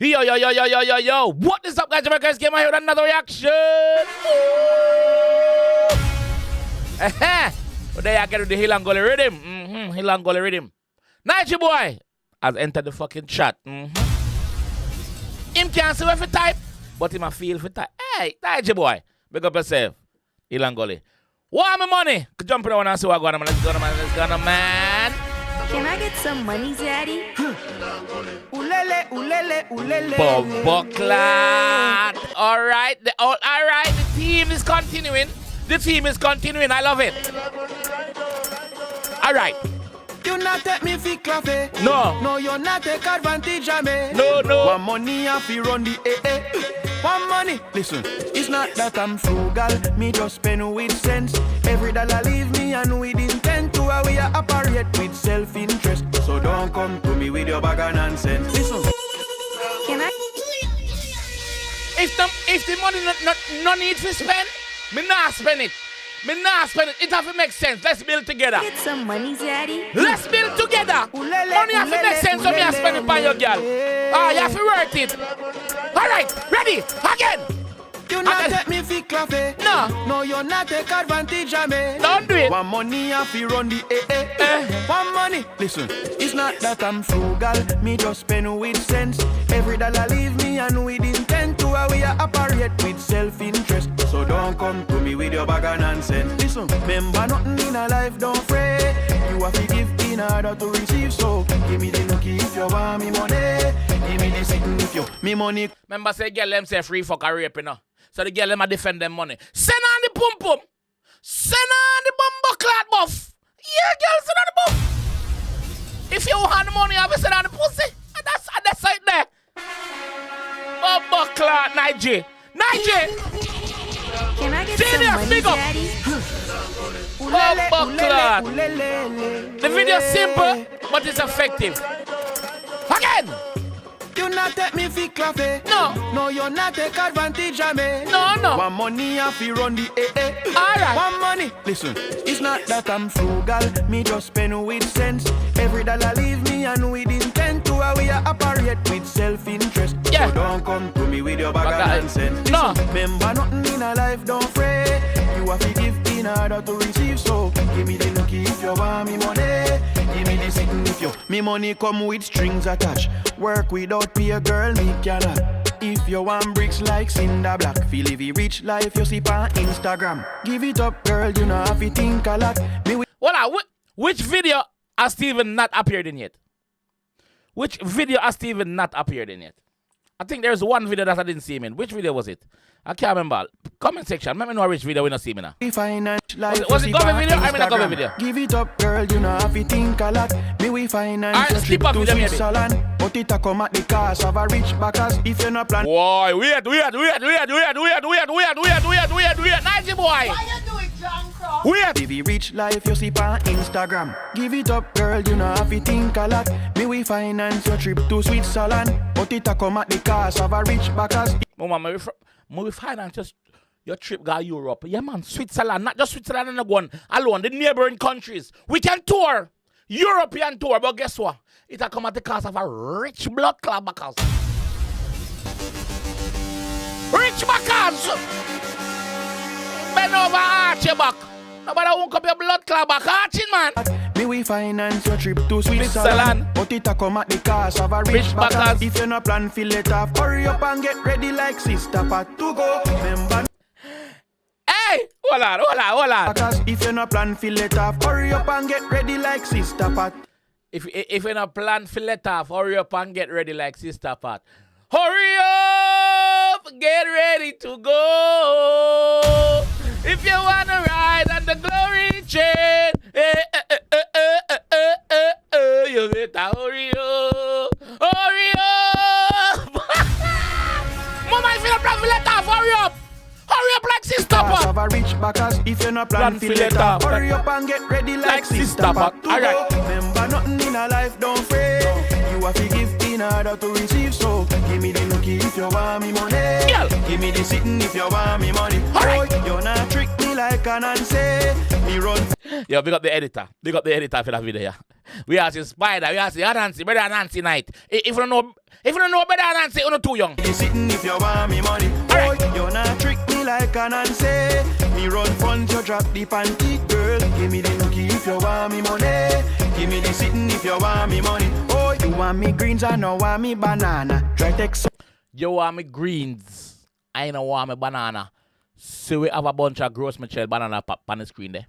Yo, yo, yo, yo, yo, yo, yo. What is up, guys? Jamaica came out here with another reaction. Today I get with the Hill Gully Riddim. Hill Gully Riddim. Nigy Boy has entered the fucking chat. Him can't see what for type, but him a feel for type. Hey, Nigy Boy, big up yourself. Hill Gully. Want my money? Jump in and see what going on, man. Let's go, man. Let's go, man. Can I get some money, Zaddy? Ulele, ulele, ulele. Boboclat. All right. The team is continuing. The team is continuing. I love it. All right. You not take me fi clave. No. No, you not take advantage of me. No, no. One money I fi run the One money. Listen, it's not that I'm frugal. Me just spend with sense. Every dollar leave me and with intent to how we operate with self-interest. So don't come to me with your bag of nonsense. Listen. Can I? If the money not need to spend, me not spend it. Me not spend it. It have to make sense. Let's build together. Get some money, Zaddy. Let's build together. Money have to make sense so me I spend it by your girl. Ah, you have to work it. All right, ready, again. You not take me fi clave. No. No, you not take advantage of me. Don't do it. One money I fi run the One money. Listen, it's not that I'm frugal. Me just spend with sense. Every dollar leave me and with intent to how we operate with self-interest. So don't come to me with your bag of nonsense. Listen, remember nothing in a life, don't fret. You have to give in order to receive. So give me the nookie if you want me money. Give me the sitting if you me money. Remember say girl them say free fuck a rape, you know. So the girl them a defend them money. Send on the pum pum. Send on the bumbucklat buff. Yeah, girl, send on the buff. If you want the money, have to send on the pussy. And that's right there. Bumbucklat, Nigy. Can I get Genius, some money, big up. Zaddy? Bumbucklat. The video is simple, but it's effective. Again. You not take me fi clave. No. No, you not take advantage of me. No. One money I fi run the All right. One money. Listen, it's not that I'm frugal. Me just spend with sense. Every dollar leave me and with intent to how we operate with self-interest. Yeah. So don't come to me with your bag of nonsense. No. Listen, remember nothing in a life, don't fret. You have to give in order to receive. So give me the nookie if you want me money. Give me the sitting if you. Me money come with strings attached. Work without pay, a girl me cannot. If you want bricks like Cinder Black, feel if you rich life you see on Instagram. Give it up, girl, you know have to think a lot. Which video has Steven not appeared in yet? Which video has Steven not appeared in yet? I think there's one video that I didn't see him in. Which video was it? I can't remember. Comment section. Let me know which video we not see me now. Was it cover video? I mean a cover video. Give it up, girl, you know have to think a lot. Me we finance Alright, trip skip to up video maybe. Switzerland. But it a come at the cost of a rich backers. If you're not plan. Why? Weird. Nigy Boy. Why you do it, John Cross? Weird. If you rich life you see on Instagram. Give it up, girl, you know have to think a lot. Me we finance your trip to Switzerland. But it a come at the cost of a rich backers. Mama, we finance just your trip go Europe. Yeah, man, Switzerland. Not just Switzerland and one alone. The neighboring countries. We can tour. European tour. But guess what? It a come at the cost of a rich blood club backers. Rich backers! Bend over, arch your back. Nobody won't come your blood club back. Arching, man. Me we finance your trip to Switzerland. But it a come at the cost of a rich backers. If you no plan, fill it off. Hurry up and get ready like Sister Pat to go. Remember. Hey! Hold on. Backers, if you no plan, fill it off. Hurry up and get ready like Sister Pat. If you no plan, fill it off. Hurry up and get ready like Sister Pat. Hurry up! Get ready to go. If you wanna ride on the glory train, you better hurry up. Hurry up! Mama, if you don't plan, fill it off. Hurry up! Hurry up like Sister Pat. Of a rich backers, if you no plan, fill it off. Hurry up and get ready like Sister Pat. Alright. Remember nothing in a life, don't fret. You have to give in order to receive. So give me the nookie if you want me money. Girl. Give me the sitting if you want me money. Alright. Boy, you not trick me like an answer. Me run. Yo, big up the editor. Big up the editor for that video. Yeah. We ask you Spider. We ask you Nancy, brother Nancy Knight. If you don't know better Nancy, you're not too young. You sitting if you want me money. Alright. Boy, you not trick me like a Nancy. Me run front, you drop the panty, girl. Give me the nookie if you want me money. Give me the sitting if you want me money. Oh, you want me greens, I know want me banana. Try take some. You want me greens. I don't want me banana. So we have a bunch of gross Michelle banana pop on the screen there.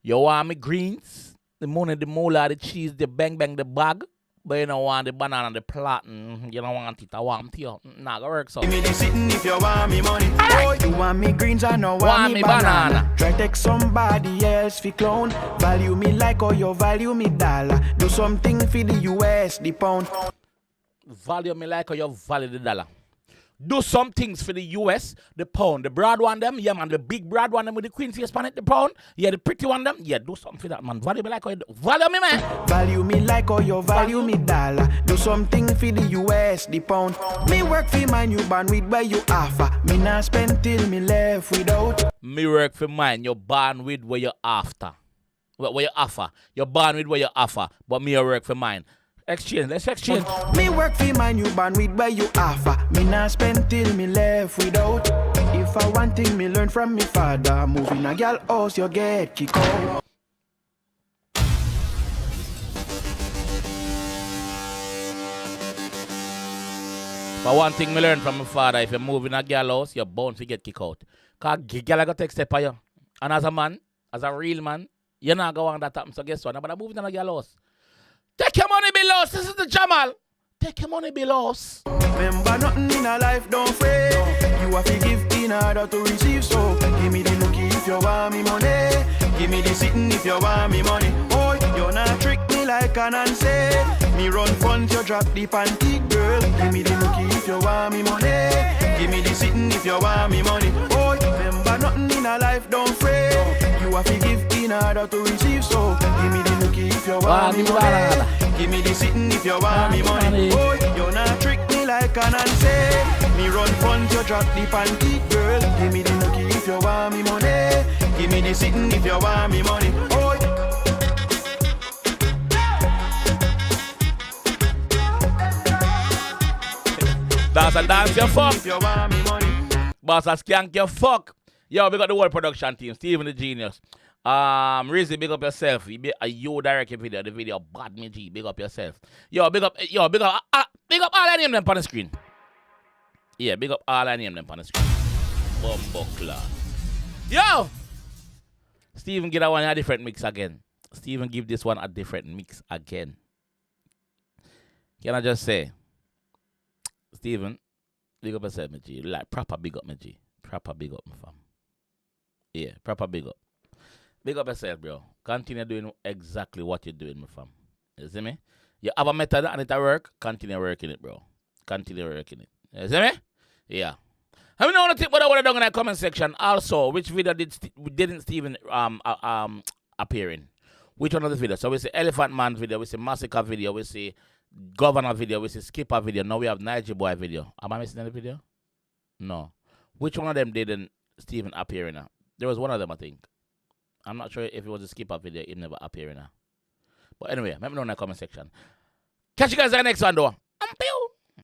You want me greens, the money, the mola, the cheese, the bang bang, the bag. But you don't want the banana, the platin. You don't want it. I want it. Nah, go work so. Give me the sitting if you want me money. Oh, you want me greens, I know want me banana. Try take somebody else fi clown. Value me like how you value me dollar. Do something for the US, the pound. Value me like how you value the dollar. Do some things for the US, the pound, the broad one them, yeah man, the big broad one them with the queen face on it, the pound, yeah, the pretty one them, yeah, do something for that man. Value me like how you value me, man. Value me like how you value me dollar. Do something for the US, the pound. Me work for mine, you born with where you offer. Me not spend till me left without. Me work for mine, you're born with where you after. Where you offer. You're born with where you offer, but me work for mine. Exchange, let's exchange. Me work for mine, you born with where you offer. Me not spend till me left without. If I want thing me learn from me father. Moving a girl house, you get kick out. But one thing me learn from my father, if you move in a girl house, you're bound to get kicked out. Cause girl got take step on you. And as a man, as a real man, you're not going that happen. So guess what? But I move in a girl house. Take your money, be lost. This is the Jamal. Take your money, be lost. Remember nothing in a life, don't fret. You have to give in order to receive. So give me the nookie if you want me money. Give me the sitting if you want me money. Oh, you not trick me like a Nancy. Me run front, you drop the panty, girl. Give me the nookie if you want me money. Give me the sitting if you want me money. Oh, remember nothing in a life, don't fret. You have to give in order to receive. So give me the nookie if you want me money. Give me the sitting if you want me money. Oh, you not trick me like a Nancy. Me run front, you drop the panty, girl. Give me the nookie if you want me money. Give me the sitting if you want me money. Oh, that's a dance you fuck. if you want me money. Boss a skank you fuck. Yo, we got the whole production team. Steven the Genius. Rizzy, big up yourself. You direct your video. The video bad me G. Big up yourself. Big up all I name them on the screen. Yeah, big up all I name them on the screen. Bumbuckler. Yo! Steven give that one a different mix again. Steven give this one a different mix again. Can I just say, Steven, big up yourself, my G. Like proper big up, my G. Proper big up, my fam. Yeah, proper big up. Big up yourself, bro. Continue doing exactly what you're doing, my fam. You see me? You have a method and it work, continue working it, bro. Continue working it. You see me? Yeah. I mean, I want to think what I would have done in the comment section. Also, which video didn't Steven appear in? Which one of the videos? So we see Elephant Man video, we see Massacre video, we see Governor video, we see Skipper video. Now we have Nigy Boy video. Am I missing any video? No. Which one of them didn't Steven appear in? There was one of them, I think. I'm not sure if it was a Skipper video, it never appeared in. But anyway, let me know in the comment section. Catch you guys in the next one, though.